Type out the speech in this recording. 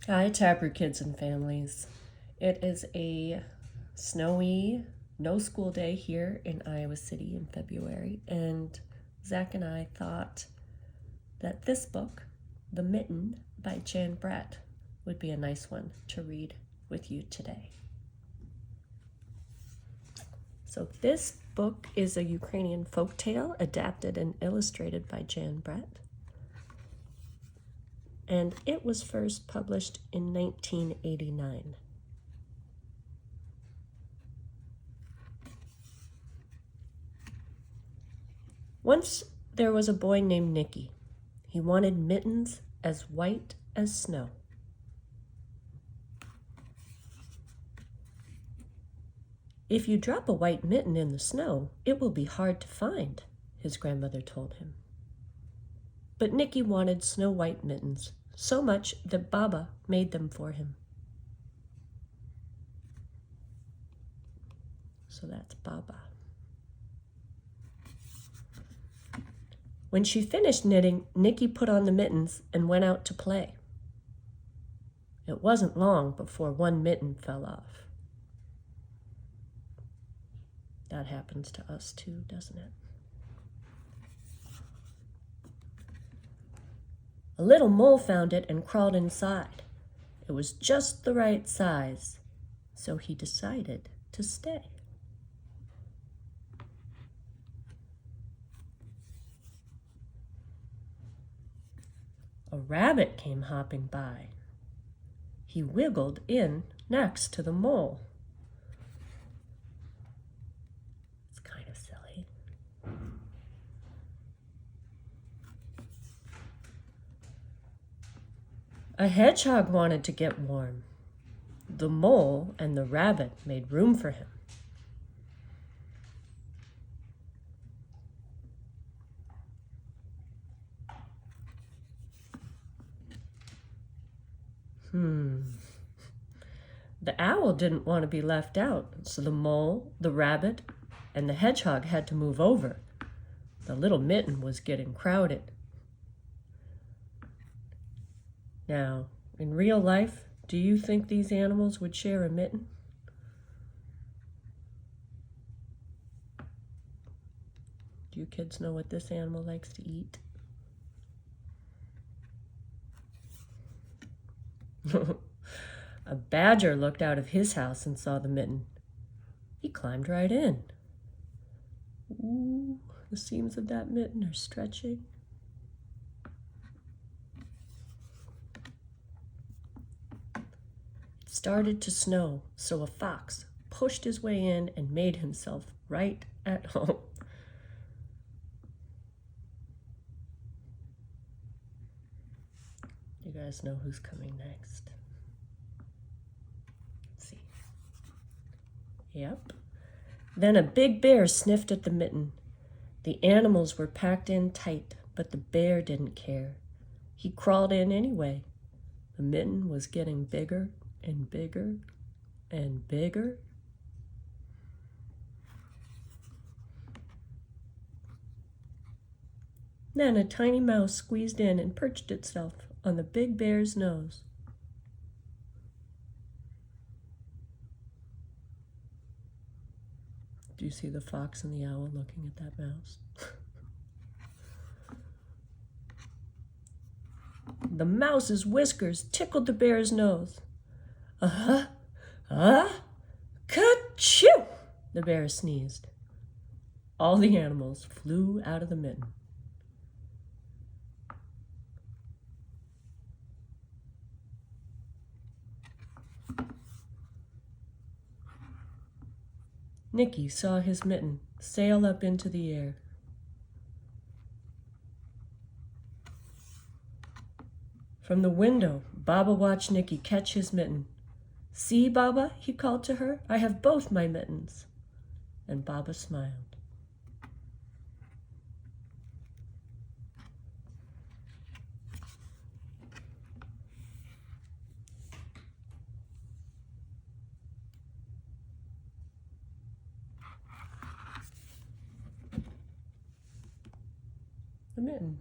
Hi, Taproot kids and families. It is a snowy, no school day here in Iowa City in February, and Zach and I thought that this book, The Mitten by Jan Brett, would be a nice one to read with you today. So this book is a Ukrainian folktale adapted and illustrated by Jan Brett. And it was first published in 1989. Once there was a boy named Nicky. He wanted mittens as white as snow. If you drop a white mitten in the snow, it will be hard to find, his grandmother told him. But Nicky wanted snow-white mittens so much that Baba made them for him. So that's Baba. When she finished knitting, Nicky put on the mittens and went out to play. It wasn't long before one mitten fell off. That happens to us too, doesn't it? A little mole found it and crawled inside. It was just the right size, so he decided to stay. A rabbit came hopping by. He wiggled in next to the mole. It's kind of silly. A hedgehog wanted to get warm. The mole and the rabbit made room for him. The owl didn't want to be left out, so the mole, the rabbit, and the hedgehog had to move over. The little mitten was getting crowded. Now, in real life, do you think these animals would share a mitten? Do you kids know what this animal likes to eat? A badger looked out of his house and saw the mitten. He climbed right in. Ooh, the seams of that mitten are stretching. It started to snow, so a fox pushed his way in and made himself right at home. You guys know who's coming next. Let's see. Yep. Then a big bear sniffed at the mitten. The animals were packed in tight, but the bear didn't care. He crawled in anyway. The mitten was getting bigger and bigger and bigger. Then a tiny mouse squeezed in and perched itself on the big bear's nose. Do you see the fox and the owl looking at that mouse? The mouse's whiskers tickled the bear's nose. Ka-choo! The bear sneezed. All the animals flew out of the mitten. Nicky saw his mitten sail up into the air. From the window, Baba watched Nicky catch his mitten. "See, Baba," he called to her, "I have both my mittens." And Baba smiled. The mitten.